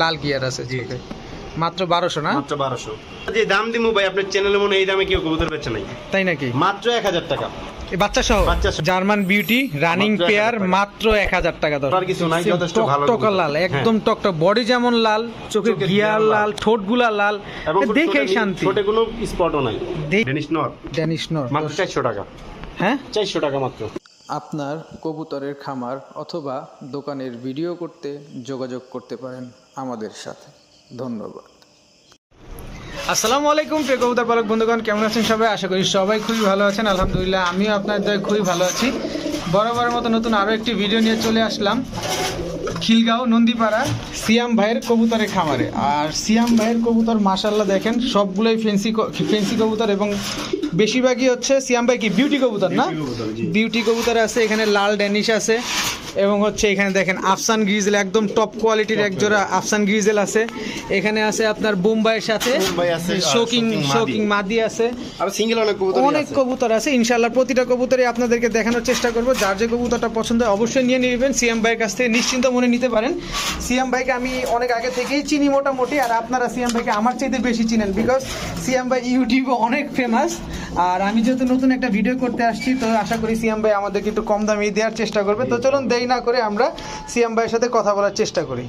লাল gear আছে জি মাত্র 1200 না মাত্র 1200 যে দাম দিমু ভাই আপনার চ্যানেলে মনে এই দামে কেউ কবুতর বেচে নাই তাই নাকি মাত্র 1000 টাকা এই বাচ্চা সহ জার্মান বিউটি রানিং পেয়ার মাত্র 1000 টাকা দশ আর কিছু নাই যথেষ্ট ভালো টকটকা লাল একদম টকটক বডি যেমন লাল চোখের গিয়ার লাল ঠোঁটগুলা লাল দেখেই শান্তি ছোট কোনো স্পটও নাই ডেনিশ নর মাত্র 400 টাকা হ্যাঁ 400 টাকা মাত্র আপনার কবুতরের খামার অথবা দোকানের ভিডিও করতে যোগাযোগ করতে পারেন আমাদের সাথে ধন্যবাদ। আসসালামু আলাইকুম প্রিয় কবুতর পালক বন্ধুগণ, কেমন আছেন সবাই? আশা করি সবাই খুবই ভালো আছেন। আলহামদুলিল্লাহ আমিও আপনাদের খুবই ভালো আছি। বরাবরের মতো নতুন আরও একটি ভিডিও নিয়ে চলে আসলাম খিলগাঁও নন্দীপাড়া সিয়াম ভাইয়ের কবুতরের খামারে। আর সিয়াম ভাইয়ের কবুতর মাশাআল্লাহ দেখেন সবগুলোই ফেন্সি কবুতর এবং বেশিরভাগই হচ্ছে সিয়াম ভাই কি বিউটি কবুতর না? বিউটি কবুতর আছে, এখানে লাল ড্যানিশ আছে এবং হচ্ছে এখানে দেখেন আফসান গ্রিজেল একদম টপ কোয়ালিটির একজোড়া আফসান গ্রিজেল আছে। এখানে আছে আপনার বোম্বাইয়ের সাথে শোকিং মাদি আছে, আর সিঙ্গেল অনেক কবুতর আছে। ইনশাআল্লাহ প্রতিটা কবুতরই আপনাদেরকে দেখানোর চেষ্টা করব। যার যে কবুতরটা পছন্দ হয় অবশ্যই নিয়ে নেবেন। সিয়াম ভাইয়ের কাছ থেকে নিশ্চিন্ত মনে নিতে পারেন। সিয়াম ভাইকে আমি অনেক আগে থেকেই চিনি মোটামুটি, আর আপনারা সিয়াম ভাইকে আমার চাইতে বেশি চিনেন বিকজ সিয়াম ভাই ইউটিউবে অনেক ফেমাস। আর আমি যেহেতু নতুন একটা ভিডিও করতে আসছি তো আশা করি সিয়াম ভাই আমাদেরকে একটু কম দামে দেওয়ার চেষ্টা করবে। তো চলুন দেরি না করে আমরা সিয়াম ভাইয়ের সাথে কথা বলার চেষ্টা করি।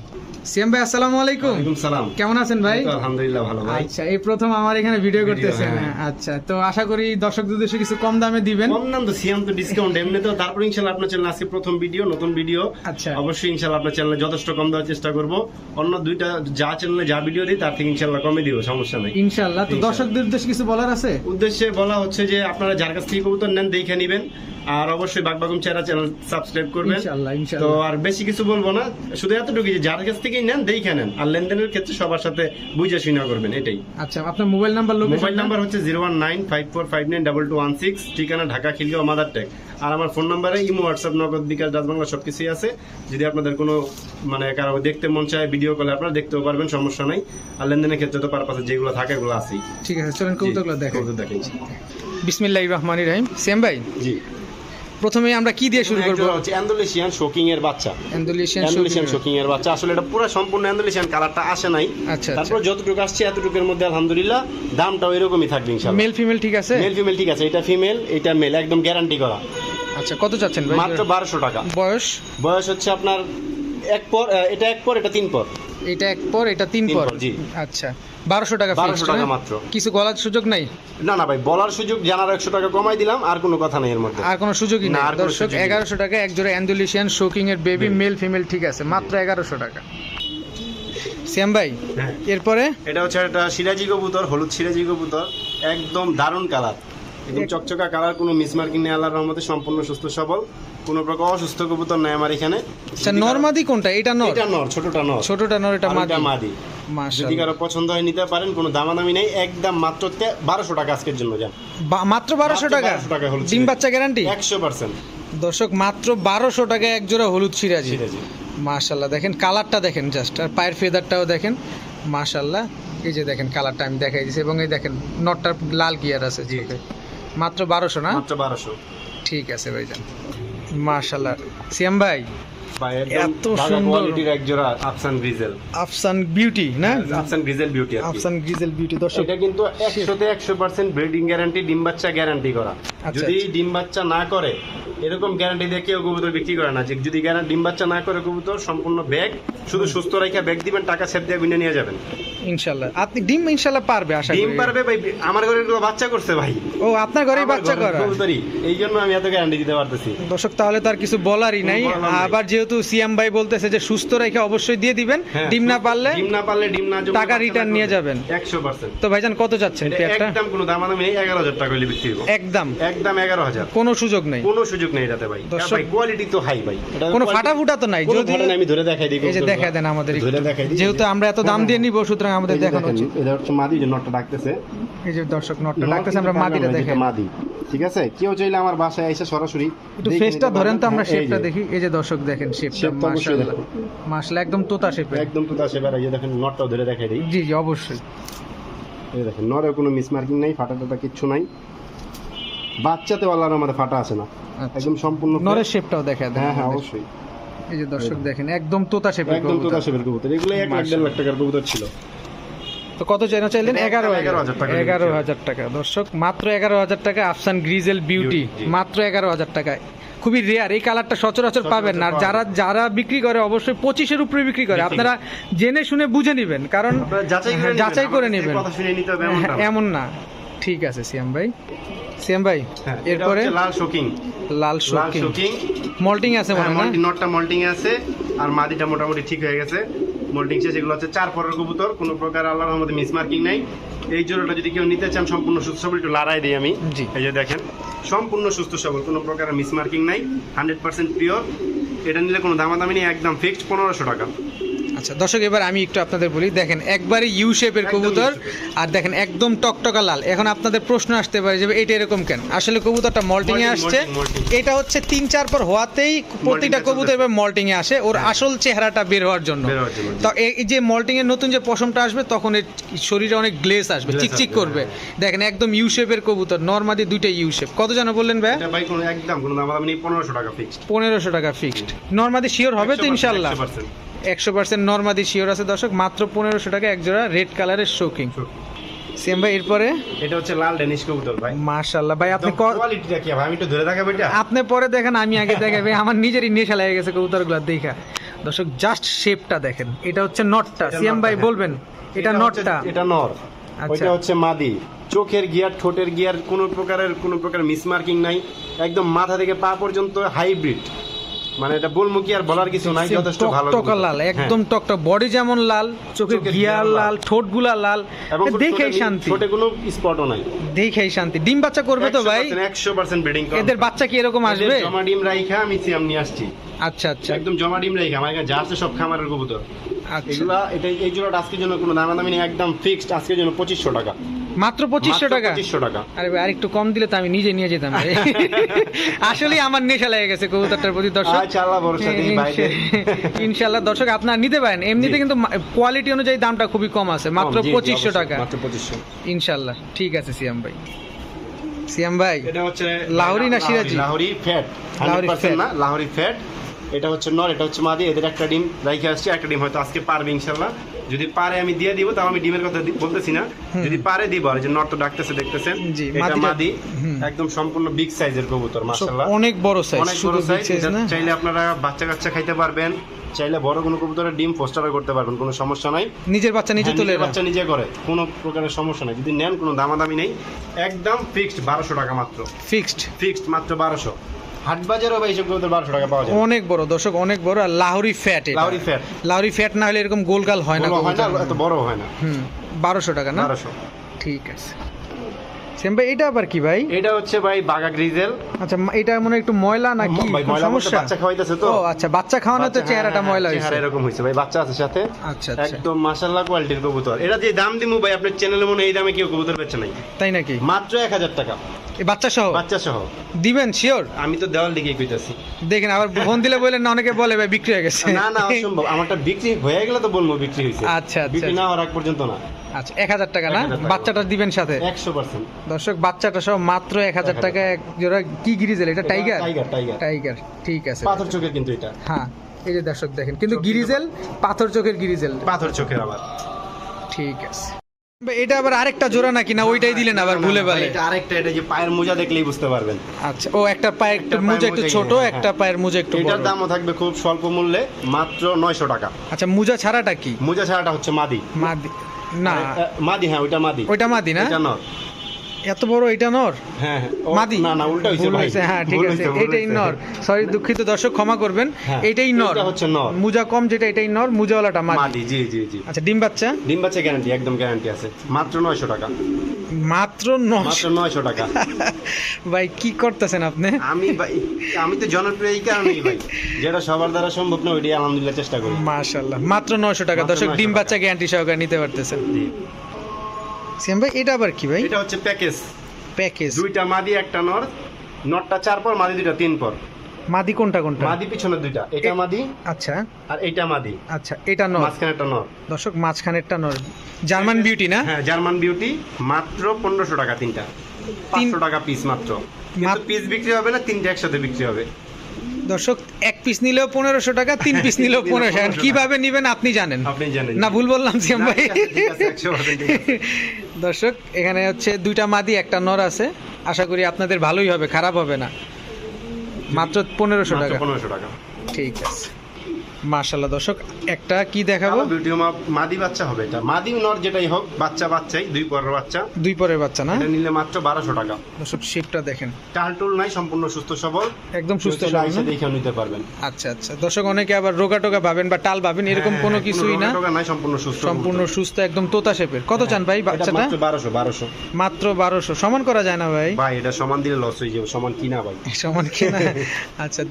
সিয়াম ভাই আসসালামু আলাইকুম। ওয়ালাইকুম সালাম। কেমন আছেন ভাই? আলহামদুলিল্লাহ ভালো ভাই। আচ্ছা, এই প্রথম আমার এখানে ভিডিও করতেছেন। আচ্ছা, তো আশা করি দর্শকদের উদ্দেশ্যে কিছু কম দামে দিবেন। কম দাম তো সিয়াম তো ডিসকাউন্ট এমনিতেও, তারপর ইনশাআল্লাহ আপনার চ্যানেল আজকে প্রথম ভিডিও, নতুন ভিডিও। আচ্ছা, অবশ্যই ইনশাআল্লাহ আপনার চ্যানেলে যথেষ্ট কম দেওয়ার চেষ্টা করব। অন্য দুইটা যা চ্যানেলে যা ভিডিও দিই তার থেকে ইনশাআল্লাহ কমে দিব, সমস্যা নাই ইনশাআল্লাহ। তো দর্শকদের উদ্দেশ্যে কিছু বলার আছে? উদ্দেশ্যে বলা হচ্ছে যে আপনারা যার কাছ থেকে কবুতর নেন দেখে নেবেন, আর অবশ্যই বাগবাগুম চেহারা চ্যানেল সাবস্ক্রাইব করবেন। তো আর বেশি কিছু বলবো না, শুধু এতটুকু যে যার কাছ থেকেই নেন দেখে নেন, আর লেনদেনের ক্ষেত্রে সবার সাথে বুঝে শুনে করবেন, এটাই। আচ্ছা, আপনার মোবাইল নাম্বার মোবাইল নাম্বার হচ্ছে 01954592216, ঠিকানা ঢাকা খিলগাঁও মাদারটেক। আর আমার ফোন নাম্বারে ইমো, হোয়াটসঅ্যাপ, নগদ, বিকাশ, ডাচবাংলা সবকিছুই আছে। যদি আপনাদের কোনো মানে কারো দেখতে মন চায় ভিডিও কলে আপনারা দেখতেও পারবেন, সমস্যা নাই। আর লেনদেনের ক্ষেত্রে তো পারপাসে যেগুলো থাকে এগুলো আছেই। ঠিক আছে, চলেন কবুতরগুলো দেখাই। দেখাইছি। বিসমিল্লাহির রহমানির রহিম। সিয়াম ভাই, জি, প্রথমে আমরা কি দিয়ে শুরু করব? হচ্ছে অ্যান্ডালুসিয়ান শোকিং এর বাচ্চা। অ্যান্ডালুসিয়ান শোকিং এর বাচ্চা, আসলে এটা পুরো সম্পূর্ণ অ্যান্ডালুসিয়ান, কালারটা আসে নাই। আচ্ছা, তারপর যতটুকু আসছে এতটুকুর মধ্যে আলহামদুলিল্লাহ দামটাও এরকমই থাকবে ইনশাআল্লাহ। মেল ফিমেল ঠিক আছে? মেল ফিমেল ঠিক আছে, এটা ফিমেল এটা মেল, একদম গ্যারান্টি করা। আচ্ছা, কত চাচ্ছেন ভাই? মাত্র 1200 টাকা। বয়স হচ্ছে আপনার এক পর, এটা এক পর, এটা 3 পর। এটা এক পর, এটা 3 পর। জি। আচ্ছা, 1200 টাকা। 1200 টাকা মাত্র। কিছু বলার সুযোগ নাই? না না ভাই, বলার সুযোগ, জানার 100 টাকা কমাই দিলাম, আর কোনো কথা নেই এর মধ্যে, আর কোনো সুযোগই নেই। দর্শক 1100 টাকা এক জোড়া অ্যান্ডালুসিয়ান শোকিং এর বেবি, মেল ফিমেল ঠিক আছে, মাত্র 1100 টাকা। সিয়াম ভাই, এরপরে এটা হচ্ছে একটা সিরাজি কবুতর, হলুদ সিরাজি কবুতর, একদম দারুণ কালার, একদম চকচকা কালার, কোনো মিসমার্কিং নেই, আল্লাহর রহমতে সম্পূর্ণ সুস্থ সবল, কোনো প্রকার অসুস্থ কবুতর নাই আমার এখানে। আচ্ছা, নরমাদি কোনটা? এটা নর? এটা নর, ছোটটা নর। ছোটটা নর, এটা মাদি। যদি কারো পছন্দ হয় নিতে পারেন, কোনো দামাদামি নেই, একদম মাত্র 1200 টাকা আজকের জন্য। যান, মাত্র 1200 টাকা। ডিম বাচ্চা গ্যারান্টি 100%। দর্শক মাত্র 1200 টাকা এক জোড়া হলুদ সিরাজি। মাশাআল্লাহ, দেখেন কালারটা দেখেন জাস্ট, আর পায়ের ফেদারটাও দেখেন মাশাআল্লাহ। এই যে দেখেন কালারটা আমি দেখাই দিয়েছি, এবং এই দেখেন নটটার লাল গিয়ার আছে। জি, মাত্র 1200 না? মাত্র 1200। ঠিক আছে ভাইজান, মাশাআল্লাহ। সিয়াম ভাই, এত সুন্দর কোয়ালিটির এক জোড়া আফসান গ্রিজেল, আফসান বিউটি না? আফসান গ্রিজেল বিউটি, আফসান গ্রিজেল বিউটি। দর্শক এটা কিন্তু 100তে 100% ব্রিডিং গ্যারান্টি, ডিম বাচ্চা গ্যারান্টি করা। যদি ডিম বাচ্চা না করে, এরকম গ্যারান্টি দিয়ে কেউ কবুতর বিক্রি করে না। যে যদি ডিম বাচ্চা না করে কবুতর, সম্পূর্ণ ব্যাগ, শুধু সুস্থ রাখা ব্যাগ দিবেন, টাকা সেভ দিয়ে গুনে নিয়ে যাবেন ইনশাআল্লাহ। আপনি ডিম ইনশাআল্লাহ পারবে, আশা করি ডিম পারবে ভাই। আমার ঘরে এগুলো বাচ্চা করছে ভাই। ও, আপনার ঘরেই বাচ্চা করা কবুতরই, এই জন্য আমি এত গ্যারান্টি দিতে পারতেছি। দর্শক তাহলে তার কিছু বলারই নাই। আবার যেহেতু সিয়াম ভাই বলতেছে যে সুস্থ রেখে অবশ্যই দিয়ে দিবেন, ডিম না পারলে টাকা রিটার্ন নিয়ে যাবেন 100%। তো ভাইজান কত চাচ্ছেন পেয়ারটা? একদম কোনো দামাদামি নেই, 11000 টাকা হইলে বিক্রি করব। একদম 11000, কোনো সুযোগ নেই, কোনো সুযোগ নেই এটাতে ভাই। ভাই কোয়ালিটি তো হাই ভাই, কোনো ফাটাফুটা তো নাই। যদি আমি ধরে দেখাই দিই, এই যে দেখায় দেন আমাদের, ধরে দেখাই দিই, যেহেতু আমরা এত দাম দিয়ে নিব, সুতরাং আমাদের দেখানো উচিত। এটা হচ্ছে মাদি, যে নটটা ডাকতেছে, এই যে দর্শক নটটা ডাকতেছে, আমরা মাদিটা দেখাই। মাদি ঠিক আছে। কেউ চাইলে আমার বাসায় এসে সরাসরি একটু ফেসটা ধরেন তো, আমরা শেপটা দেখি। এই যে দর্শক দেখেন শেপটা, মাশাআল্লাহ মাশাআল্লাহ, একদম তোতা শেপ, একদম তোতা শেপ। আর এই যে দেখেন নটটাও ধরে দেখাই দিই। জি জি অবশ্যই। এই দেখেন নরে কোনো মিসমার্কিং নাই, ফাটা টাটা কিচ্ছু নাই, বাচ্চাতে আল্লাহর আমাদের ফাটা আছে না, একদম সম্পূর্ণ। নরের শেপটাও দেখা দেন। হ্যাঁ হ্যাঁ অবশ্যই। এই যে দর্শক দেখেন একদম তোতা শেপের একদম কবুতর। তোতা শেপের কবুতর, এগুলো 1 লাখ 1.5 লাখ টাকার কবুতর ছিল। তো কত চাইলেন? 11,000 টাকা। 11,000 টাকা দর্শক, মাত্র 11,000 টাকা। আফসান গ্রিজেল বিউটি জি। মাত্র 11,000 টাকায়। খুবই রেয়ার, এই কালারটা সচরাচর পাবেন না। আর যারা যারা বিক্রি করে অবশ্যই 25-এর উপরে বিক্রি করে। আপনারা জেনে শুনে বুঝে নেবেন, কারণ আপনারা যাচাই করে নেবেন, নেবেন, কথা শুনে নিতে হবে এমনটা না। এমন না। ঠিক আছে সিয়াম ভাই। হ্যাঁ, এটা এরপরে হচ্ছে লাল শোকিং। লাল শোকিং মল্টিং আছে মনে হয় না? নটটা মল্টিং আছে, আর মাদিটা মোটামুটি ঠিক হয়ে গেছে। মল্টিং শেষ, এগুলো হচ্ছে 4 পরের কবুতর, কোনো প্রকার আল্লাহর রহমতে মিস মার্কিং নাই। এই জোড়াটা যদি কেউ নিতে চান সম্পূর্ণ সুস্থ সবল, একটু লড়াই দিই আমি। জি। এই যে দেখেন সম্পূর্ণ সুস্থ সবল, কোনো প্রকার মিস মার্কিং নাই, 100% পিওর। এটা নিলে কোনো দামাদামি নেই, একদম ফিক্সড 1500 টাকা। আচ্ছা দর্শক, এবার আমি একটু আপনাদের বলি। দেখেন একবারে ইউ শেপের একদম কবুতর, U shape। আর দেখেন একদম টকটকা লাল। এখন আপনাদের প্রশ্ন আসতে পারে যে এটা এরকম কেন? আসলে কবুতরটা মল্টিং এ আসছে। molting। এটা হচ্ছে 3-4 পর হওয়াতেই প্রতিটা Molting টা কবুতর এবার মল্টিং এ আসে, ওর আসল চেহারাটা বের হওয়ার জন্য। বের হওয়ার জন্য। তো এই যে মল্টিং এর নতুন যে পশমটা আসবে, তখন এর শরীরে অনেক গ্লেজ আসবে, Glaze চিকচিক আসবে, করবে। দেখেন একদম ইউ শেপের কবুতর, নরমাদি দুইটা ইউ শেপ। কত জানো বললেন ভাই? এটা ভাই কোনো একদম কোনো দামাদামি নেই, 1500 টাকা ফিক্সড। 1500 টাকা ফিক্সড। নরমাদি শিওর হবে তো ইনশাল্লাহ? 100% নরমাদি শিওর আছে দর্শক। মাত্র 1500 টাকা এক জোড়া রেড কালারের শোকিং। সেম ভাই, এরপরে এটা হচ্ছে লাল ডেনিশ কবুতর ভাই। মাশাআল্লাহ ভাই, আপনি কোয়ালিটিটা কি ভাই? আমি একটু ধরে দেখাবো এটা। আপনি পরে দেখেন, আমি আগে দেখাবে। আমার নিজেরই নেশা লেগে গেছে কবুতরগুলো দেখা। দর্শক জাস্ট শেপটা দেখেন, এটা হচ্ছে নটটা। এটা সিএম ভাই নটটা, বলবেন এটা নটটা? এটা নর, আচ্ছা। ওইটা হচ্ছে মাদি। চোখের গিয়ার, ঠোঁটের গিয়ার কোনো প্রকার মিসমার্কিং নাই, একদম মাথা থেকে পা পর্যন্ত হাইব্রিড। মানে এটা বলবো কি আর বলার কিছু নাই, যথেষ্ট ভালো টকটকা লাল, একদম টকটক। বডি যেমন লাল, চোখের গিয়ার লাল, ঠোঁটগুলা লাল, এবং দেখেই শান্তি, ঠোঁটে কোনো স্পটও নাই, দেখেই শান্তি। ডিম বাচ্চা করবে তো ভাই? 100% ব্রিডিং। এদের বাচ্চা কি এরকম আসবে? জমা ডিম রাইখা আমি সিয়াম নিয়ে আসছি। আচ্ছা আচ্ছা একদম জমা ডিম রাইখা, আমার এখানে যা আছে সব খামারের কবুতর। আচ্ছা। এগুলা এই জোড়াটা আজকের জন্য কোনো দামাদামি নেই, একদম ফিক্সড আজকের জন্য 2500 টাকা। মাত্র 2500 টাকা? 2500 টাকা। আরে ভাই, আরেকটু কম দিলে তো আমি নিজে নিয়ে যেতাম ভাই। আসলে আমার নেশা লেগে গেছে কবুতরটার প্রতি দর্শক। আচ্ছা, আল্লাহ ভরসা দিই ভাইদের। ইনশাআল্লাহ দর্শক আপনারা নিতে পারেন। এমনিতে কিন্তু কোয়ালিটি অনুযায়ী দামটা খুবই কম আছে, মাত্র জি, জি, 2500 অবশ্যই, টাকা। মাত্র 2500। ইনশাআল্লাহ ঠিক আছে সিয়াম ভাই। সিয়াম ভাই, এটা হচ্ছে লাহোরি না সিরাজি? Lahori fat, Lahori 100% fat। না, লাহোরি ফ্যাট। এটা হচ্ছে নর, এটা হচ্ছে মাদি। এদের একটা ডিম রাইখে আসছে, একটা ডিম হয়তো আজকে পারবে ইনশাআল্লাহ। যদি পারে আমি দিয়ে দিব, তাও আমি ডিমের কথা বলতেছি না, যদি পারে দিব। আর যে নর তো ডাকতেছে, দেখতেছেন জি, এটা মাদিটা- মাদি, একদম সম্পূর্ণ বিগ সাইজের কবুতর মাশাআল্লাহ। অনেক বড় সাইজ, অনেক শুধু বড় বিগ সাইজ। সাইজ না? চাইলে আপনারা বাচ্চা কাচ্চা খাইতে পারবেন, চাইলে বড় কোনো কবুতরের ডিম ফোস্টারও করতে পারবেন, কোনো সমস্যা নাই। নিজের বাচ্চা নিজে হ্যাঁ, তুলে নিজের বাচ্চা নিজে করে, কোনো প্রকারের সমস্যা নাই। যদি নেন কোনো দামাদামি নেই, একদম ফিক্সড 1200 টাকা মাত্র। ফিক্সড মাত্র 1200। হাট বাজারও ভাই এইসব কবুতর 1200 টাকা পাওয়া যায়। অনেক বড় দর্শক, অনেক বড়। আর Lahori fat, Lahori fat. Lahori fat না হলে এরকম গোলগাল হয় না বড় হয় না, কবুতর। এত বড় হয় না। 1200 টাকা না? 1200। ঠিক আছে। সেম ভাই, এটা আবার কি ভাই? এটা হচ্ছে ভাই বাগা গ্রিজেল। আচ্ছা, এটা মনে হয় একটু ময়লা নাকি ভাই ময়লা বলতে সমস্যা? বাচ্চা খাওয়াইতেছে তো। ও আচ্ছা, বাচ্চা খাওয়ানো তো বাচ্চা, চেহারাটা হ্যাঁ, ময়লা চেহারা হয়েছে। এরকম হয়েছে ভাই, বাচ্চা আছে সাথে। আচ্ছা আচ্ছা, একদম মাশাআল্লাহ কোয়ালিটির কবুতর। এটা যে দাম দিমু ভাই, আপনার চ্যানেলে মনে হয় এই দামে কেউ কবুতর বেচে নাই। তাই নাকি? মাত্র 1000 টাকা, এই বাচ্চা সহ বাচ্চা সহ। দিবেন শিওর? আমি তো দেওয়াল দিকে কইতাছি। দেখেন আবার ফোন দিলে বললেন না, অনেকে বলে ভাই বিক্রি হয়ে গেছে। না না, অসম্ভব। আমারটা বিক্রি হয়ে গেলে তো বলবো বিক্রি হয়েছে। আচ্ছা, আচ্ছা, বিক্রি না হওয়ার আগ পর্যন্ত না। আচ্ছা, 1000 টাকা না? 1000 টাকা। বাচ্চাটা দিবেন সাথে? 100%। দর্শক বাচ্চাটা সহ মাত্র 1000 টাকা এক জোড়া। কি গিরিজেল এটা? টাইগার? টাইগার। টাইগার, ঠিক আছে। পাথর চোখের কিন্তু এটা। হ্যাঁ, এই যে দর্শক দেখেন, কিন্তু গিরিজেল, পাথর চোখের গিরিজেল। পাথর চোখের আবার। ঠিক আছে। ভাই, এটা আবার আরেকটা জোড়া নাকি? না ওইটাই দিলেন আবার ভুলে ভালে? এটা আরেকটা, এটা যে পায়ের মোজা দেখলেই বুঝতে পারবেন। আচ্ছা, ও একটা পায়ের একটু একটা মোজা পায়ের একটু মোজা, ছোট, হ্যাঁ, একটা পায়ের মোজা একটু বড়। এটার দামও থাকবে খুব স্বল্প মূল্যে, মাত্র 900 টাকা। আচ্ছা, মোজা ছাড়াটা কি? মোজা ছাড়াটা হচ্ছে মাদি। মাদি না? মাদি, হ্যাঁ ওইটা মাদি। ওইটা মাদি না? এটা নর। এত বড় এটা নর? হ্যাঁ মাদি? না না, উল্টা হইছে ভুল ভাই। হয়েছে, হ্যাঁ ঠিক ভুল আছে, হইছে, ভুল এটাই হইছে। নর। সরি, দুঃখিত দর্শক, ক্ষমা করবেন। হ্যাঁ, এটাই নর। এটা হচ্ছে নর। মুজা কম যেটা, এটাই নর, মুজাওয়ালাটা মাদি। মাদি, জি জি জি। আচ্ছা, ডিম বাচ্চা? ডিম বাচ্চা গ্যারান্টি, একদম গ্যারান্টি আছে। মাত্র 900 টাকা। মাত্র মাত্র 900? 900 টাকা। ভাই কি করতেছেন আপনি? আমি তো জনপ্রিয় এই কারণেই ভাই, যেটা সবার দ্বারা সম্ভব না ওইটাই আলহামদুলিল্লাহ চেষ্টা করি। মাশাআল্লাহ, মাত্র 900 টাকা মাত্র দর্শক, 900 ডিম টাকা। বাচ্চা গ্যারান্টি সহকারে নিতে পারতেছেন। জি। সিয়াম ভাই, এটা আবার কি ভাই? এটা হচ্ছে প্যাকেজ। প্যাকেজ? দুইটা মাদি, একটা নর। নরটা 4 পর, মাদি দুইটা 3 পর। মাদি কোনটা কোনটা? মাদি পিছনে দুইটা, এটা মাদি আচ্ছা আর এইটা মাদি। আচ্ছা, এটা নর, মাঝখানে একটা নর। দর্শক মাঝখানেরটা নর। জার্মান বিউটি না? হ্যাঁ, জার্মান বিউটি। মাত্র 1500 টাকা তিনটা, 500 টাকা পিস মাত্র। কিন্তু পিস বিক্রি হবে না, তিনটা একসাথে বিক্রি হবে। দর্শক 1 পিস নিলেও 1500 টাকা, 3 পিস নিলেও 1500 টাকা। কিভাবে নেবেন আপনি জানেন, আপনি জানেন না ভুল বললাম সিয়াম ভাই? ঠিক আছে 100% ঠিক আছে। দর্শক এখানে হচ্ছে 2টা মাদি একটা নর আছে, আশা করি আপনাদের ভালোই হবে, খারাপ হবে না। মাত্র 1500 মাত্র টাকা। 1500 টাকা। ঠিক আছে, মাশাআল্লাহ। দর্শক একটা কি দেখাবো, কালো বিউটি মাদি বাচ্চা হবে, এটা মাদি নর যেটাই হোক, বাচ্চাই 2 পরের বাচ্চা। 2 পরের বাচ্চা না? এটা নিলে মাত্র 1200 টাকা। দর্শক শেপটা দেখেন, টালটুল নাই, সম্পূর্ণ সুস্থ সবল, একদম সুস্থ সুস্থ সবল না? দেখে নিতে পারবেন। আচ্ছা আচ্ছা। দর্শক অনেকে আবার রোগা টোগা ভাবেন বা টাল ভাবেন, এরকম কোনো কিছুই না, রোগা নাই, সম্পূর্ণ সুস্থ, সম্পূর্ণ সুস্থ, একদম তোতা শেপের। কত চান ভাই এটা বাচ্চাটা? মাত্র 1200। মাত্র 1200। সমান করা যায় না ভাই? ভাই এটা সমান দিলে লস হয়ে যাবে, সমান কিনা ভাই। সমান কিনা? আচ্ছা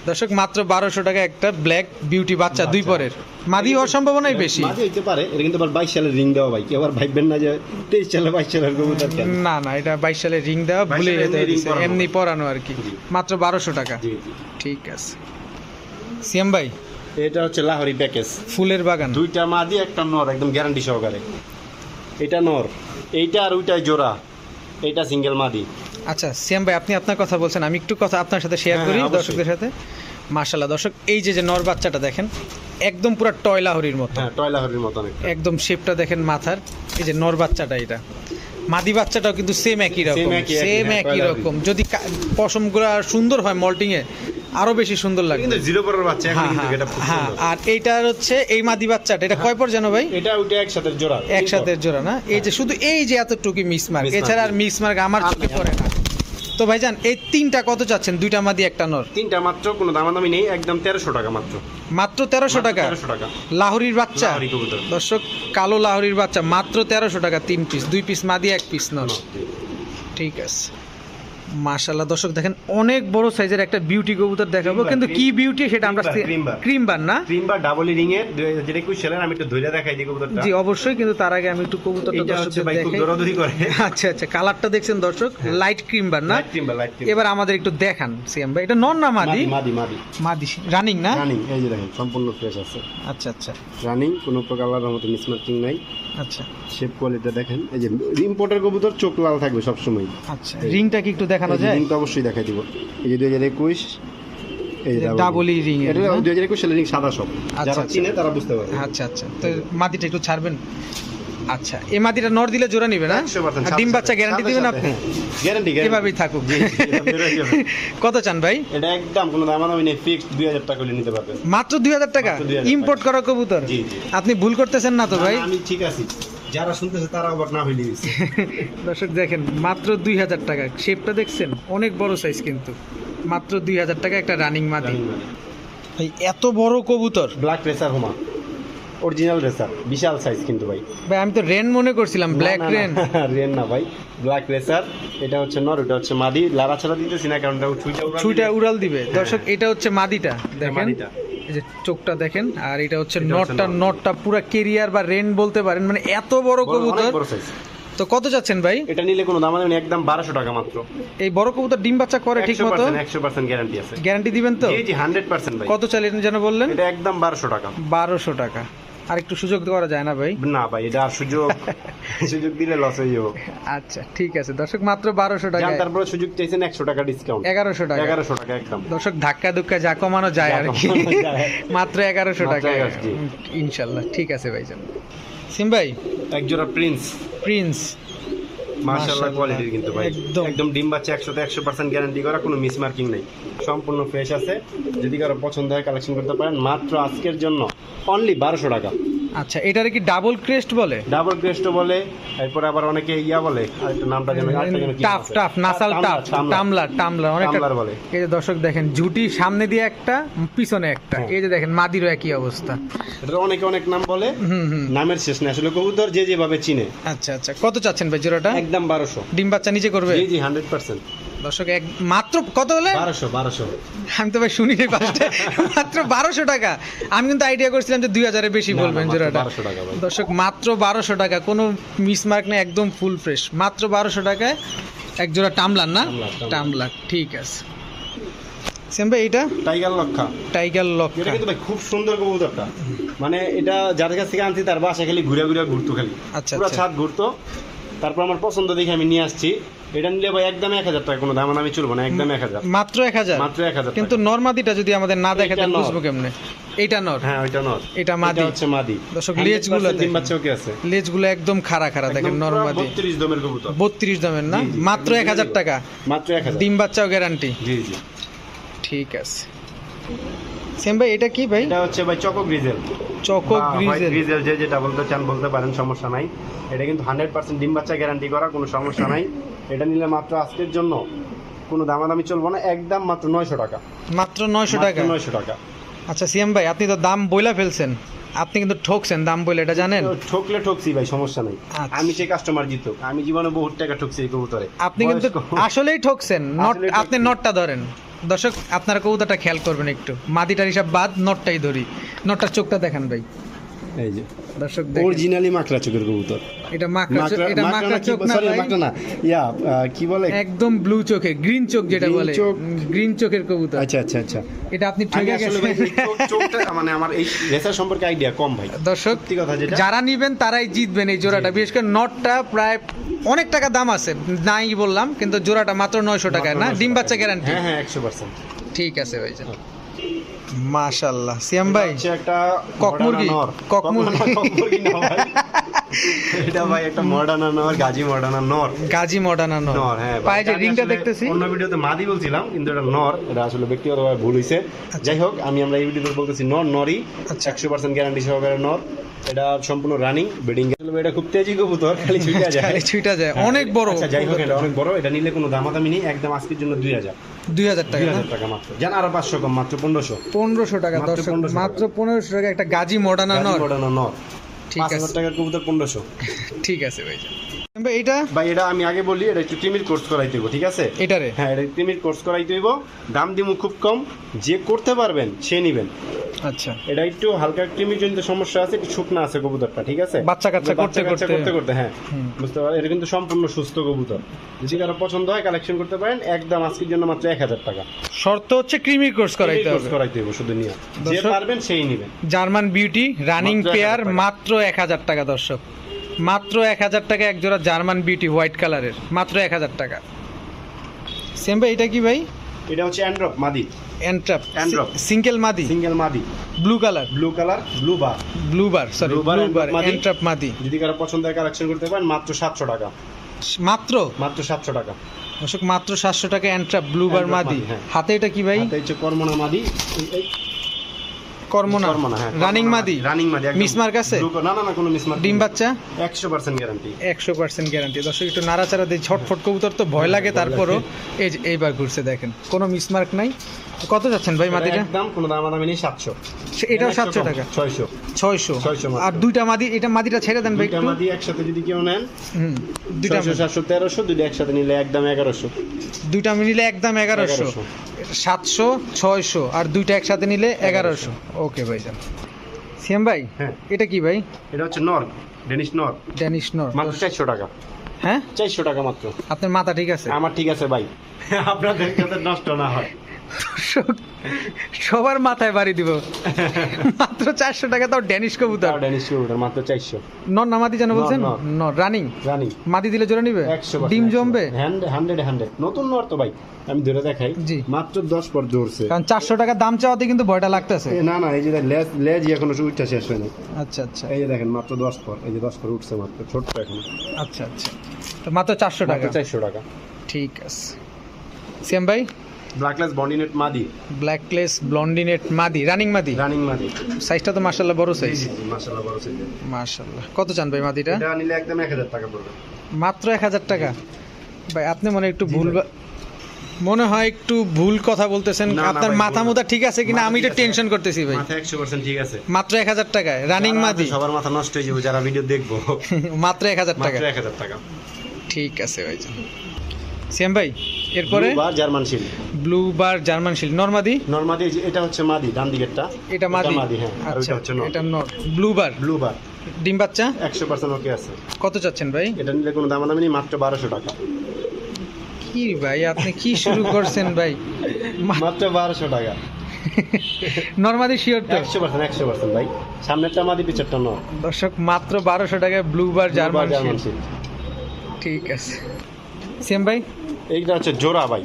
দর্শক মাত্র 1200 টাকা একটা ব্ল্যাক বিউটি বাচ্চা 2 পরের। মাদি হওয়ার সম্ভাবনাই বেশি। মাঝে হইতে পারে, এটা কিন্তু আবার 22 সালের রিং দেওয়া ভাই, কেউ আবার ভাববেন না যে 23 সালে 22 সালের কবুতর কেন। না না, এটা 22 সালে রিং দেওয়া, 22 ভুলে সালে যেতে এমনি ring হয়েছে, পরানো। এমনি পরানো আর কি। জি। মাত্র 1200 টাকা। জি জি। ঠিক আছে। সিয়াম ভাই এটা হচ্ছে লাহোরি প্যাকেজ, ফুলের বাগান। 2টা মাদি একটা নর, একদম গ্যারান্টি সহকারে। এটা নর, এইটা আর ওইটাই জোড়া, এইটা সিঙ্গেল মাদি। আচ্ছা সিয়াম ভাই, আপনি আপনার কথা বলছেন, আমি একটু কথা আপনার সাথে শেয়ার হ্যাঁ, করি অবশ্যই। দর্শকদের সাথে। মাশাআল্লাহ দর্শক, এই যে যে নর বাচ্চাটা দেখেন, একদম পুরো টয় লাহোরির মতো, হ্যাঁ টয় লাহোরির মতো অনেক। একদম শেপটা দেখেন মাথার। এই যে নর বাচ্চাটা, এটা মাদি বাচ্চাটাও কিন্তু সেম একই রকম, Same একই, সেম হ্যাঁ, একই টয় রকম। যদি পশমগুলো সুন্দর হয় মল্টিং এ, আরো বেশি সুন্দর লাগবে। কিন্তু জিরো পরের বাচ্চা, এখন হ্যাঁ কিন্তু হ্যাঁ এটা খুব হ্যাঁ। সুন্দর। আর এইটার হচ্ছে এই মাদি বাচ্চাটা, এটা কয় পর জানো ভাই? এটা ওইটা একসাথে জোড়া, একসাথে জোড়া না? এই যে শুধু এই যে এতটুকু মিসমার্ক, Mismark, এছাড়া আর জি। মিসমার্ক আমার চোখে পড়ে না। তো ভাইজান এই 3টা কত চাচ্ছেন? 2টা মাদি একটা নর, 3টা মাত্র, কোনো দামাদামি নেই, একদম 1300 টাকা মাত্র। মাত্র 1300 টাকা। 1300 টাকা। লাহোরির বাচ্চা, লাহোরি কবুতর। দর্শক কালো লাহোরির বাচ্চা মাত্র 1300 টাকা, 3 পিস, 2 পিস মাদি 1 পিস নর। ঠিক আছে, মাশাআল্লাহ। দর্শক দেখেন অনেক বড় সাইজের একটা বিউটি কবুতর দেখাবো, Cream কিন্তু bar, কি বিউটি সেটা আমরা cream bar. ক্রিম বার না? ক্রিম বা ডাবল রিং এর 2021 সালের, আমি একটু ধরে দেখাই দিই কবুতরটা। জি অবশ্যই, কিন্তু তার আগে আমি একটু কবুতরটা এটা হচ্ছে দর্শকদের ভাই খুব দেখাই। দৌড়াদৌড়ি করে। আচ্ছা আচ্ছা, কালারটা দেখছেন দর্শক, লাইট ক্রিম বার না? লাইট ক্রিম বা লাইট ক্রিম। এবার আমাদের একটু দেখান সিয়াম ভাই, এটা নর না মাদি? মাদি মাদি মাদি রানিং না? রানিং, এই যে দেখেন সম্পূর্ণ ফ্রেশ আছে, আচ্ছা আচ্ছা রানিং, কোনো প্রকার আলাদার মতো মিসমার্কিং নাই। আচ্ছা শেপ কোয়ালিটি দেখেন, এই যে ইম্পোর্টার কবুতর চোখ লাল থাকবে সব সময়। আচ্ছা। রিংটা কি একটু দেখানো যায়? রিং তো অবশ্যই দেখাই দিব। এই যে 2021, এই যে ডাবল রিং এর এটা না? 2021 সালের রিং সাদা সব, যারা আচ্ছা। চিনে তারা বুঝতে পারবে। আচ্ছা আচ্ছা, তো মাদিটা একটু ছাড়বেন। আচ্ছা, এই মাদিটা নর দিলে জোড়া নিবে না? 100% আর ডিম বাচ্চা গ্যারান্টি দিবেন আপনি? গ্যারান্টি এভাবেই থাকুক। কত চান ভাই? এটা একদম কোনো দামাদামি নেই, ফিক্সড 2000 টাকা হলে নিতে পারবেন। মাত্র 2000 টাকা? মাত্র 2000 ইম্পোর্ট করা কবুতর? জি, জি। আপনি ভুল করতেছেন না তো ভাই? না, আমি ঠিক আছি, যারা শুনতেছে তারা আবার না হইলে গেছে। দর্শক দেখেন মাত্র 2000 টাকা, শেপটা দেখছেন অনেক বড় সাইজ, কিন্তু মাত্র 2000 টাকা একটা রানিং মাদি। ভাই এত বড় কবুতর! ব্ল্যাক রেসার হোমা, অরিজিনাল রেসার, বিশাল সাইজ কিন্তু ভাই। ভাই আমি তো রেন মনে করছিলাম, ব্ল্যাক রেন। রেন না ভাই, ব্ল্যাক রেসার। এটা হচ্ছে নর, এটা হচ্ছে মাদি। লারা ছাড়া দিতেছি না, কারণ এটা ছুইটা উড়াল দিবে। দর্শক এটা হচ্ছে মাদিটা, দেখেন মাদিটা। এই যে চোখটা দেখেন, আর এটা হচ্ছে এটা হচ্ছে নটটা, নর। নটটা পুরো কেরিয়ার বা রেন বলতে পারেন, মানে এত বড় কবুতর। বড় সাইজ। তো কত যাচ্ছেন ভাই? এটা নিলে কোনো দাম নেই, একদম 1200 টাকা মাত্র। এই বড় কবুতর ডিম বাচ্চা করে ঠিক মতো? 100% গ্যারান্টি আছে। গ্যারান্টি দিবেন তো? জি জি 100% ভাই। কত চাইলেন যেন বললেন? এটা একদম 1200 টাকা। 1200 টাকা। আর একটু সুযোগ করা যায় না ভাই? না ভাই, এটা আর সুযোগ দিলে লস হয়ে যাবে। আচ্ছা ঠিক আছে দর্শক, মাত্র 1200 টাকা। তারপরে সুযোগ চাইছেন 100 টাকা ডিসকাউন্ট। 1100 টাকা। 1100 টাকা একদম। দর্শক ধাক্কা ধুক্কা যা কমানো যায় আর কি, যা কমানো যায়। মাত্র 1100 মাত্র টাকা। 1100 জি। ইনশাল্লাহ ঠিক আছে ভাইজান। সিম ভাই একজোড়া প্রিন্স, প্রিন্স, মাশাআল্লাহ মাশাআল্লাহ, কোয়ালিটির কিন্তু ভাই, একদম। একদম ডিম বাচ্চা 100% গ্যারান্টি করা, কোনো মিসমার্কিং নেই, সম্পূর্ণ ফ্রেশ আছে। যদি কারো পছন্দ হয় কালেকশন করতে পারেন, মাত্র আজকের জন্য অনলি 1200 টাকা। আচ্ছা এটারে কি ডাবল ক্রেস্ট বলে? ডাবল ক্রেস্টও বলে, এরপর আবার অনেকে ইয়া বলে, আরেকটা নামটা জানি, আরেকটা যেন কি টাফ আছে। টাফ নাসাল টাফ, টামলার টামলার অনেকটা টামলার বলে। এই যে দর্শক দেখেন, ঝুটি সামনে দিয়ে একটা, পিছনে একটা, হ্যাঁ। এই যে দেখেন মাদিরও একই অবস্থা। এটা অনেকে অনেক নাম বলে, হুম হুম। নামের শেষ নেই আসলে, কবুতর যে যেভাবে চিনে। আচ্ছা আচ্ছা, কত চাচ্ছেন ভাই জোড়াটা? একদম 1200। ডিম বাচ্চা নিচে করবে? জি জি 100%। দর্শক এক মাত্র কত হলে? 1200। আমি তো ভাই শুনিনি ফার্স্টে, মাত্র 1200 টাকা। আমি কিন্তু আইডিয়া করছিলাম যে 2000 বেশি না, বলবেন মাত্র জোড়াটা। 1200 টাকা ভাই। দর্শক মাত্র 1200 টাকা, কোনো মিসমার্ক নেই, একদম ফুল ফ্রেশ, মাত্র 1200 টাকায় এক জোড়া টামলার না? টামলার। টামলার, ঠিক আছে। সেম ভাই এটা টাইগার লক্ষা, টাইগার লক। এটা কিন্তু ভাই খুব সুন্দর কবুতরটা, মানে এটা যার কাছ থেকে আনছি তার বাসা খালি ঘুরে ঘুরে ঘুরতো, খালি আচ্ছা, পুরো আচ্ছা। ছাদ ঘুরতো। তারপর আমার পছন্দ দেখে আমি নিয়ে আসছি, এটা নিলে ভাই একদম 1000 টাকা, কোনো দাম আমি চলবো না, একদম 1000, মাত্র 1000, মাত্র 1000। কিন্তু নরমাদিটা যদি আমাদের না দেখে এটা তাহলে নর। বুঝবো কেমনে? এইটা নর, হ্যাঁ ওইটা নর, এটা মাদি। হচ্ছে মাদি। দর্শক লেজগুলো 100% ডিম দেখেন, বাচ্চা ওকে আছে, লেজগুলো একদম খাড়া খাড়া দেখেন, একদম নরমাদি। 32 দমের কবুতর, 32 দামের না? জি, জি, মাত্র একদম 1000 টাকা, মাত্র 1000। ডিম বাচ্চাও গ্যারান্টি। জি জি। ঠিক আছে সেম ভাই, এটা কি ভাই? এটা হচ্ছে ভাই choco grizzle, choco grizzle. Grizzle যে যেটা বলতে চান বলতে পারেন, সমস্যা নাই। এটা কিন্তু 100% ডিম বাচ্চা গ্যারান্টি করা, কোনো সমস্যা নাই। এটা নিলে মাত্র আজকের জন্য কোনো দামাদামি চলবো না, একদম মাত্র 900 টাকা, মাত্র 900 টাকা। 900 টাকা। আচ্ছা সিএম ভাই, আপনি তো দাম বইলা ফেলছেন, আপনি কিন্তু ঠকছেন দাম বলে, এটা জানেন? ঠকলে ঠকছি ভাই, সমস্যা নাই। আচ্ছা। আমি যে কাস্টমার জিতুক, আমি জীবনে বহুত টাকা ঠকছি এই কবুতরে। আপনি কিন্তু আসলেই ঠকছেন। নট, আসলেই আপনি ঠকছি। নটটা ধরেন। দর্শক আপনারা কবুতরটা খেয়াল করবেন একটু, মাদিটার হিসাব বাদ, নটটাই ধরি। নটটার চোখটা দেখান ভাই, এই যে দর্শক দেখেন। অরিজিনালি মাকড়া চোখের কবুতর। এটা মাকড়া চোখ, এটা মাকড়া চোখ না ভাই, মাকড়া না, ইয়া কি বলে, একদম ব্লু চোখের, গ্রিন চোখ যেটা Green বলে, চোখ। গ্রিন চোখের কবুতর। আচ্ছা আচ্ছা আচ্ছা। এটা আপনি আমি ঠকে আসলে ভাই গেছেন। এই চোখটা মানে আমার এই রেসার সম্পর্কে আইডিয়া কম ভাই। দর্শক সত্যি কথা যেটা, যারা নিবেন তারাই জিতবেন এই জোড়াটা। বিশেষ করে নটটা প্রায় অনেক টাকা দাম আছে, নাই বললাম, কিন্তু জোড়াটা মাত্র 900 টাকায় না? ডিম বাচ্চা গ্যারান্টি। হ্যাঁ হ্যাঁ 100%। ঠিক আছে ভাই, মাশাআল্লাহ। সিয়াম ভাই, হচ্ছে একটা কক মুরগি, কক মুরগি। কক মুরগি না ভাই, এটা ভাই একটা মডার্না নর, গাজী মডার্না নর, গাজী মডার্না নর। নর। হ্যাঁ পায়ে যে আমি রিংটা আসলে দেখতেছি, অন্য ভিডিওতে মাদি বলছিলাম, কিন্তু এটা নর, এটা আসলে ব্যক্তিগতভাবে ভুল হইছে। যাই হোক, আমরা এই ভিডিওতে বলতেছি নর, নরই, আচ্ছা। 100% গ্যারান্টি সহকারে নর। এটা সম্পূর্ণ রানিং ব্রিডিং। এটা খুব তেজি কবুতর, খালি ছুটে যায়, খালি ছুটা যায়, অনেক বড়। আচ্ছা যাই হোক, এটা অনেক বড়। এটা নিলে কোনো দামাদামি নেই, একদম আজকের জন্য 2000 টাকা না? 2000 টাকা মাত্র। জান আরো 500 কম, মাত্র 1500 1500 টাকা। মাত্র দর্শক 1500 মাত্র 1500 টাকা একটা গাজী মডার্না গাজী নর। মডার্না নর। ঠিক আছে 5000 টাকার কবুতর 1500। ঠিক আছে ভাই। ভাই এটা, ভাই এটা আমি আগে বলি, এটা একটু টিমির কোর্স করাইতে হইব, ঠিক আছে? এটারে হ্যাঁ, এটা টিমির কোর্স করাইতে হইব। দাম দিমু খুব কম, যে করতে পারবেন সে নিবেন। আচ্ছা, এটা একটু হালকা টিমির জন্য সমস্যা আছে, একটু শুকনা আছে কবুতরটা, ঠিক আছে? বাচ্চা কাচ্চা করতে করতে করতে হ্যাঁ, হুম। বুঝতে পারবেন। এটা কিন্তু সম্পূর্ণ সুস্থ কবুতর, যদি কারো পছন্দ হয় কালেকশন করতে পারেন। একদম আজকের জন্য মাত্র 1000 টাকা। শর্ত হচ্ছে ক্রিমি কোর্স করাইতে কোর্স হবে। করাইতে হইব শুধু নিয়ে, যে দর্শক, পারবেন সেই নিবেন। জার্মান বিউটি রানিং মাত্র 1000 পেয়ার, টাকা। মাত্র 1000 টাকা। দর্শক মাত্র 1000 টাকা এক জোড়া জার্মান বিউটি হোয়াইট কালারের, মাত্র 1000 টাকা। সেম ভাই, এটা কি ভাই? এটা হচ্ছে অ্যান্ড্রপ মাদি, এন্ট্রাপ, Anthrop। সিঙ্গেল মাদি, সিঙ্গেল মাদি, blue colour, blue colour, blue বার। ব্লু বার, সরি Blue bar, ব্লু বার, Anthrop মাদি। এন্ট্রাপ মাদি, যদি কারো পছন্দ হয় কালেকশন করতে পারেন, মাত্র 700 টাকা, মাত্র মাত্র 700 টাকা। দর্শক মাত্র 700 টাকা এন্ট্রাপ ব্লু বার Anthrop মাদি। মাদি, হ্যাঁ। হাতে এটা কি ভাই? হাতে হচ্ছে কর্মনা মাদি, কর্মনা, কর্মনা, হ্যাঁ, রানিং কর্মনা মাদি, রানিং মাদি, একদম মিসমার্ক আছে? blue- না না না, কোনো মিসমার্ক ডিম বাচ্চা 100% গ্যারান্টি। 100% গ্যারান্টি। দর্শক একটু নাড়াচাড়া দিয়ে, ঝটফট কবুতর তো ভয় লাগে, তারপরও এই যে এইবার ঘুরছে দেখেন, কোনো মিসমার্ক নাই। কত যাচ্ছেন ভাই মাদিটা? একদম কোনো দামাদামি নেই, 700। এটাও 100 700 কম, টাকা, 600। 600। মাত্র। আর দুইটা মাদি, এটা মাদিটা ছেড়ে দেন ভাই দুইটা একটু। মাদি একসাথে যদি কেউ নেন, হুম, দুইটা 600, 700, 1300, দুইটা একসাথে নিলে একদম 1100। দুইটা মিলে একদম 1100। 700, 600 আর দুইটা একসাথে নিলে 1100। ওকে ভাই যান। সিএম ভাই, হ্যাঁ। এটা কি ভাই? এটা হচ্ছে নর, ডেনিশ নর, ড্যানিশ নর। মাত্র 400 টাকা। হ্যাঁ, 400 টাকা মাত্র। আপনার মাথা ঠিক আছে? আমার ঠিক আছে ভাই, আপনাদের যাতে নষ্ট না হয়। দর্শক, সবার মাথায় বাড়ি দিব। মাত্র 400 টাকা, তাও ড্যানিশ কবুতর। তাও ডেনিশ কবুতর মাত্র 400। নর না মাদি জানো নর, বলছেন? নর। নর রানিং। রানি মাদি দিলে জোড়া নিবে? 100%। ডিম জমবে? 100 নতুন নর তো ভাই, আমি ধরে দেখাই। জি। মাত্র 10 পর ধরছে। কারণ 400 টাকা দাম চাওয়াতে কিন্তু ভয়টা লাগতেছে। না না, এই যে লেজ লেজ এখনো উঠটা শেষ হয়নি। আচ্ছা আচ্ছা, এই যে দেখেন মাত্র 10 পর, এই যে 10 পর উঠছে মাত্র, ছোট্ট এখনো। আচ্ছা আচ্ছা, তো মাত্র 400 টাকা। মাত্র 400 টাকা। ঠিক আছে। সিএম ভাই, ব্ল্যাকলেস বন্ডিনেট মাদি, ব্ল্যাকলেস ব্লন্ডিনেট মাদি, রানিং মাদি। রানিং মাদি। সাইজটা তো মাশাআল্লাহ বড় সাইজ। মাশাআল্লাহ বড় সাইজ। মাশাআল্লাহ। কত চান ভাই মাদিটা? এটা নিলে একদম 1000 টাকা পড়বে। মাত্র 1000 টাকা। ভাই আপনি মনে একটু ভুল, মনে হয় একটু ভুল কথা বলতেছেন। না, না আপনার ভাই, মাথা ভুল মুদা ঠিক আছে কিনা মাথা আমি ঠিক একটু আছে। টেনশন করতেছি ভাই। মাথা 100% ঠিক আছে। মাত্র 1000 টাকায় রানিং যারা মাদি। আছে সবার মাথা নষ্ট হয়ে যাবে যারা ভিডিও দেখবো। মাত্র 1000 টাকা। মাত্র 1000 টাকা। ঠিক আছে ভাই। সিএম ভাই, এরপরে বা জার্মান শিল, ব্লু বার জার্মান শিল্ড নরমাদি। নরমাদি, এটা হচ্ছে মাদি, ডান দিকেরটা এটা মাদি। হ্যাঁ, আর আচ্ছা, ওইটা হচ্ছে নর। এটা নর। ব্লু বার, ব্লু বার, ডিম বাচ্চা 100% ওকে আছে। কত চাচ্ছেন ভাই? এটা নিলে কোনো দামাদামি নেই, মাত্র 1200 টাকা। কি ভাই আপনি কি শুরু করছেন ভাই? মাত্র 1200 টাকা। নরমাদি শিওর তো? 100% ভাই, সামনেরটা মাদি পিছেরটা নর। দর্শক মাত্র 1200 টাকায় ব্লু বার জার্মান শিল্ড। শিল। ঠিক আছে। সিয়াম ভাই এইটা হচ্ছে জোড়া ভাই।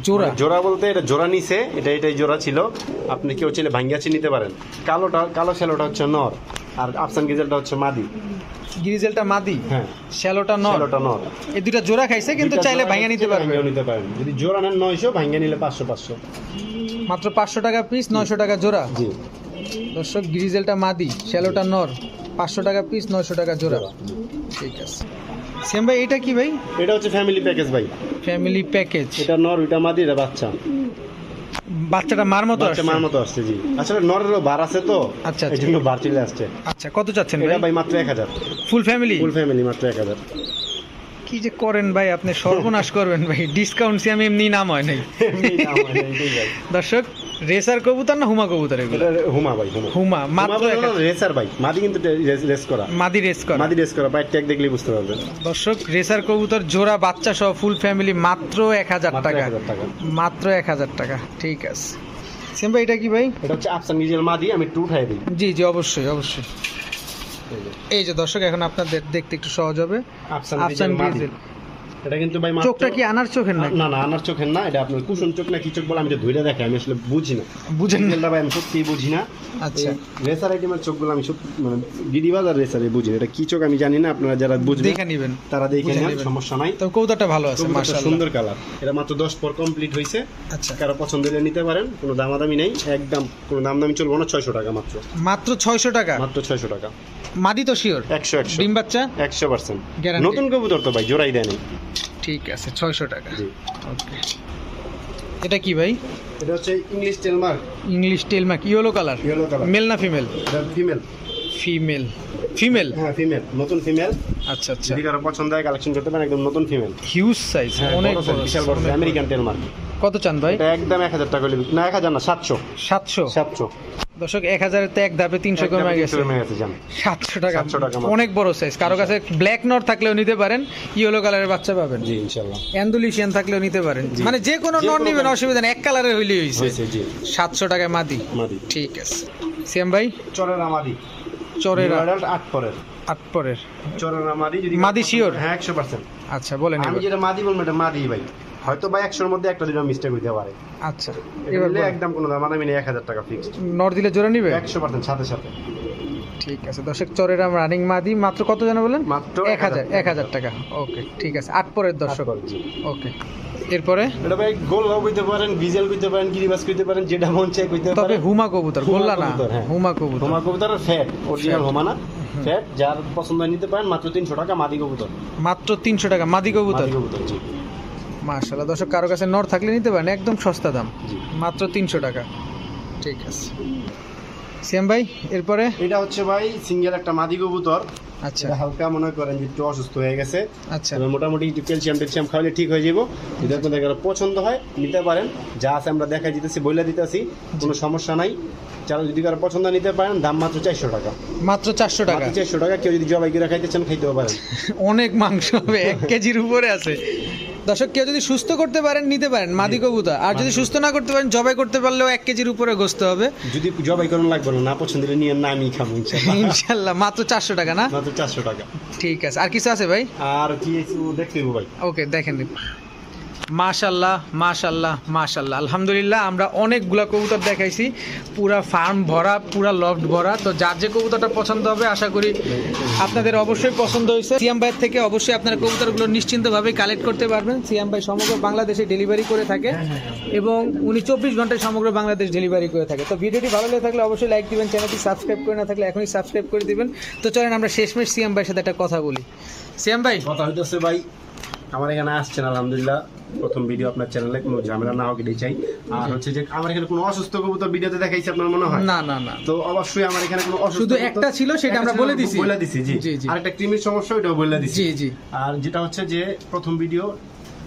জোড়া জোড়া বলতে এটা জোড়া নিছে, এটাই জোড়া ছিল। আপনি কেউ চাইলে ভাঙ্গাচি নিতে পারেন। কালো শ্যালোটা হচ্ছে নর, আর আফসান গিজেলটা হচ্ছে মাদি। গ্রিজেলটা মাদি, হ্যাঁ শ্যালোটা নর। শ্যালোটা নর। এই দুইটা জোড়া খাইছে, কিন্তু দুইটা চাইলে জোড়া ভাঙা নিতে পারবে। ভাঙ্গা নিতে পারেন। যদি জোড়া নেন 900, ভাঙ্গা নিলে 500। মাত্র 500 টাকা পিস, 900 টাকা জোড়া। জি দর্শক গ্রিজেলটা মাদি, শ্যালোটা নর, 500 টাকা পিস, 900 টাকা জোড়া। ঠিক আছে সিয়াম ভাই, এটা কি ভাই? এটা হচ্ছে ফ্যামিলি প্যাকেজ ভাই। Family package. এটা নর, ওইটা মাদি, এটা বাচ্চা। বাচ্চাটা মার মতো বাচ্চা আসছে? মার মতো আসছে জি। আসলে নরেরও বার আছে তো, আচ্ছা, এই জন্য বার চলে আসছে। আচ্ছা, কত চাচ্ছেন এটা ভাই? ভাই মাত্র 1000। Full family? ফুল ফ্যামিলি মাত্র 1000। কি যে করেন ভাই, আপনি সর্বনাশ করবেন ভাই। ডিসকাউন্ট সিয়াম এমনি নাম হয় নাই। এমনি দাম হয় না, এটাই ভাই। দর্শক রেসার কবুতর না হুমা কবুতর এগুলো? এটা হুমা ভাই, হুমা। হুমা মাত্র রেসার ভাই, মাদি কিন্তু রেস করা। মাদি রেস করা। মাদি রেস করা, পায়ের ট্যাগ দেখলেই বুঝতে পারবেন। দর্শক রেসার কবুতর জোড়া বাচ্চা সহ ফুল ফ্যামিলি মাত্র 1000 মাত্র টাকা। 1000 টাকা। মাত্র 1000 টাকা। ঠিক আছে সিয়াম ভাই, এটা কি ভাই? এটা হচ্ছে আফসান গিজেল মাদি, আমি একটু উঠাই দিই। জি জি, অবশ্যই অবশ্যই। এই যে দর্শক, এখন আপনাদের দেখতে একটু সহজ হবে। আফসান আফসান গিজেল মাদি। গ্রিজেল। এটা কিন্তু ভাই মাত্র, চোখটা কি আনার চোখের না? না না, আনার চোখের না, এটা আপনার কুসুম চোখ না কি চোখ বলে আমি তো ধরে দেখে, আমি আসলে বুঝি না। বুঝেন না? গিজেলটা ভাই আমি সত্যিই বুঝি না। আচ্ছা, রেসার আইটেমের চোখগুলো আমি সত্যি মানে গিরিবাজার রেসারে বুঝি না। এটা কি চোখ আমি জানি না, আপনারা যারা বুঝবেন দেখে নেবেন, তারা দেখে বুঝে নেন, নেবেন। সমস্যা নাই। তো কবুতরটা ভালো আছে কবুতরটা মাশাআল্লাহ। সুন্দর কালার। এটা মাত্র 10 পর কমপ্লিট হয়েছে। আচ্ছা, কারো পছন্দ হলে নিতে পারেন, কোনো দামাদামি নেই, একদম কোনো দামদামি চলবো না। 600 টাকা মাত্র। মাত্র 600 টাকা। মাত্র 600 টাকা। মাদি তো শিওর? 100 ডিম বাচ্চা 100%। Guarantee? নতুন কবুতর তো ভাই, জোড়াই দেয়নি। ঠিক আছে, 600 টাকা। জি। ওকে, এটা কি ভাই? এটা হচ্ছে ইংলিশ টেলমার্ক, ইংলিশ টেলমার্ক, yellow colour. Yellow colour. Male না ফিমেল? এটা ফিমেল। ফিমেল। ফিমেল? হ্যাঁ ফিমেল, নতুন ফিমেল। আচ্ছা আচ্ছা, যদি কারো পছন্দ হয় কালেকশন করতে পারেন, একদম নতুন ফিমেল। হিউজ সাইজ, অনেক বড় size, বড়, বিশাল বড় অনেক বড়। আমেরিকান টেলমার্ক। কত চান ভাই? এটা একদম 1000 টাকা হলে না, 1000 না, 700। 700? দর্শক 1000 এর তো এক ধাপে 300 কমে গেছে। 700 টাকা। 700 টাকা মাত্র। অনেক বড় সাইজ। কারো কাছে ব্ল্যাক নট থাকলেও নিতে পারেন, ইয়েলো কালারের বাচ্চা পাবেন। জি ইনশাআল্লাহ। অ্যান্ডুলিশিয়ান থাকলেও নিতে পারেন, জি। মানে যে কোনো যে নট কোনো নেবেন, কালার। অসুবিধা নেই, এক কালারের হইলেই হইছে। হয়েছে জি। 700 টাকায় মাদি। মাদি। ঠিক আছে সিয়াম ভাই, চরের আমাদি। চরের অ্যাডাল্ট 8 পরের। 8 পরের চরের আমাদি যদি মাদি sure? হ্যাঁ 100%। আচ্ছা বলেন আমি এবার। যেটা মাদি বলবো এটা মাদি ভাই। হয়তো ভাই 100 এর মধ্যে একটা দুটো মিস্টেক হইতে পারে। আচ্ছা, এবার এবার একদম কোনো দামাদামি নেই, 1000 টাকা ফিক্সড। নট দিলে জোড়া নিবে? 100% সাথে সাথে। ঠিক আছে দর্শক, চরের রানিং মাদি মাত্র কত জানা বলেন? মাত্র 1000 টাকা। ওকে ঠিক আছে, 8 পরের দর্শক। জি। ওকে, এরপরে এটা ভাই গোল লাউ কইতে পারেন, ভিজেল কইতে পারেন, গিরিবাস কইতে পারেন, যেটা মন চাই কইতে তবে পারেন। হুমা কবুতর, হুমা গোল্লা না, কবুতর, হ্যাঁ। হুমা কবুতর। হোমা কবুতর ফ্যাট, অরিজিনাল হোমা না, ফ্যাট। যার পছন্দ হয় নিতে পারেন, মাত্র 300 টাকা মাদি কবুতর। মাত্র 300 টাকা মাদি কবুতর। মাদি কবুতর জি। মাশাআল্লাহ দর্শক, কারো কাছে নর থাকলে নিতে পারেন, একদম সস্তা দাম, জি। মাত্র 300 টাকা। ঠিক আছে সিয়াম ভাই, এরপরে? এটা হচ্ছে ভাই সিঙ্গেল একটা মাদি কবুতর। আচ্ছা এটা হালকা মনে করেন যে একটু অসুস্থ হয়ে গেছে। আচ্ছা, তবে মোটামুটি একটু ক্যালসিয়াম খাওয়ালে ঠিক হয়ে যাবো। যদি আপনাদের কারো পছন্দ হয় নিতে পারেন, যা আছে আমরা দেখাই দিতেছি, বইলা দিতেছি, কোনো সমস্যা নাই। যারা যদি কারো পছন্দ হয় নিতে পারেন, দাম মাত্র 400 টাকা। মাত্র 400 টাকা। মাত্র 400 টাকা। কেউ যদি জবাই করে খাইতে চান খাইতেও পারেন। অনেক মাংস হবে, 1 কেজির উপরে আছে। দর্শক কেউ যদি সুস্থ করতে পারেন নিতে পারেন মাদি কবুতর, আর যদি সুস্থ না করতে পারেন, জবাই করতে পারলেও 1 কেজির উপরে গোস্ত হবে। যদি জবাই করানো লাগবে না, না পছন্দ হলে নিয়ে না, আমি খাবো ইনশাআল্লাহ। ইনশাল্লাহ, মাত্র 400 টাকা না? মাত্র 400 টাকা। ঠিক আছে, আর কিছু আছে ভাই? আর কি দেখতে দেবো ভাই? ওকে, দেখেন। মাশাল্লাহ মাশাল্লাহ মাশাল্লাহ, আলহামদুলিল্লাহ, আমরা অনেকগুলা কবুতর দেখাইছি, পুরা ফার্ম ভরা, পুরা লফট ভরা। তো যার যে কবুতরটা পছন্দ হবে, আশা করি আপনাদের অবশ্যই পছন্দ হয়েছে। সিয়াম ভাইয়ের থেকে অবশ্যই আপনারা কবুতরগুলো নিশ্চিন্তভাবে কালেক্ট করতে পারবেন। সিয়াম ভাই সমগ্র বাংলাদেশে ডেলিভারি করে থাকে এবং উনি 24 ঘন্টায় সমগ্র বাংলাদেশ ডেলিভারি করে থাকে। তো ভিডিওটি ভালো লেগে থাকলে অবশ্যই লাইক দিবেন, চ্যানেলটি সাবস্ক্রাইব করে না থাকলে এখনই সাবস্ক্রাইব করে দিবেন। তো চলেন আমরা শেষমেশ সিয়াম ভাইয়ের সাথে একটা কথা বলি। সিয়াম ভাই, কথা হইতেছে ভাই, আমার এখানে আসছেন আলহামদুলিল্লাহ, প্রথম ভিডিও আপনার চ্যানেলে, কোনো ঝামেলা না হোক এটাই চাই। আর হচ্ছে যে আমার এখানে কোনো অসুস্থ কবুতর ভিডিওতে দেখাইছি আপনার মনে হয়? না না না, তো অবশ্যই আমার এখানে কোনো অসুস্থ শুধু কবুতর- একটা ছিল, সেটা আমরা বলে দিছি। বলে দিছি জি। জি, জি। আরেকটা ক্রিমির সমস্যা, ওটাও বলে দিছি। জি জি। আর যেটা হচ্ছে যে প্রথম ভিডিও,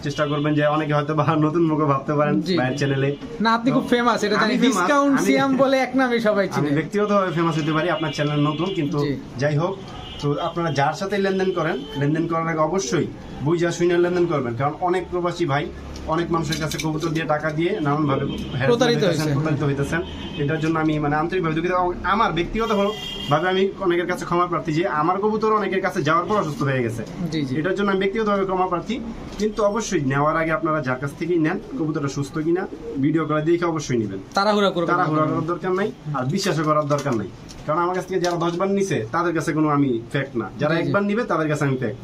চেষ্টা করবেন যে অনেকে হয়তো বা নতুন মুখে ভাবতে পারেন জি। ভাইয়ের চ্যানেলে। না, আপনি খুব ফেমাস, এটা জানি, আমি famous, ডিসকাউন্ট আমি- সিয়াম বলে এক নামে সবাই আমি চিনে। ব্যক্তিগতভাবে ফেমাস হতে পারি, আপনার চ্যানেল নতুন, কিন্তু জি। যাই হোক, তো আপনারা যার সাথে লেনদেন করেন, লেনদেন করার আগে অবশ্যই বুঝা শুনে লেনদেন করবেন। কারণ অনেক প্রবাসী ভাই অনেক মানুষের কাছে কবুতর দিয়ে টাকা দিয়ে নানান ভাবে প্রতারিত হইতেছেন। এটার জন্য আমি মানে আন্তরিকভাবে দুঃখিত। আমার ব্যক্তিগত ভাবে আমি অনেকের কাছে ক্ষমা প্রার্থী যে আমার কবুতর অনেকের কাছে যাওয়ার পর অসুস্থ হয়ে গেছে। এটার জন্য আমি ব্যক্তিগতভাবে ক্ষমা প্রার্থী। কিন্তু অবশ্যই নেওয়ার আগে আপনারা যার কাছ থেকেই নেন কবুতরটা সুস্থ কিনা ভিডিও করে দেখে অবশ্যই নেবেন। তাড়াহুড়া করার দরকার নাই, আর বিশ্বাসও করার দরকার নাই। কারণ আমার কাছ থেকে যারা 10 বার নিছে তাদের কাছে কোনো আমি ফ্যাক্ট না, যারা একবার নিবে তাদের কাছে আমি ফ্যাক্ট।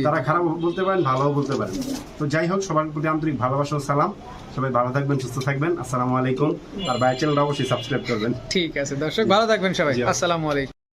তারা খারাপ বলতে পারেন, ভালোও বলতে পারেন। তো যাই হোক, সবার প্রতি আন্তরিক ভালোবাসা ও সালাম। সবাই ভালো থাকবেন, সুস্থ থাকবেন। আসসালামু আলাইকুম। আর ভাইয়ের চ্যানেলটা অবশ্যই সাবস্ক্রাইব করবেন। ঠিক আছে দর্শক, ভালো থাকবেন সবাই। আসসালামু আলাইকুম।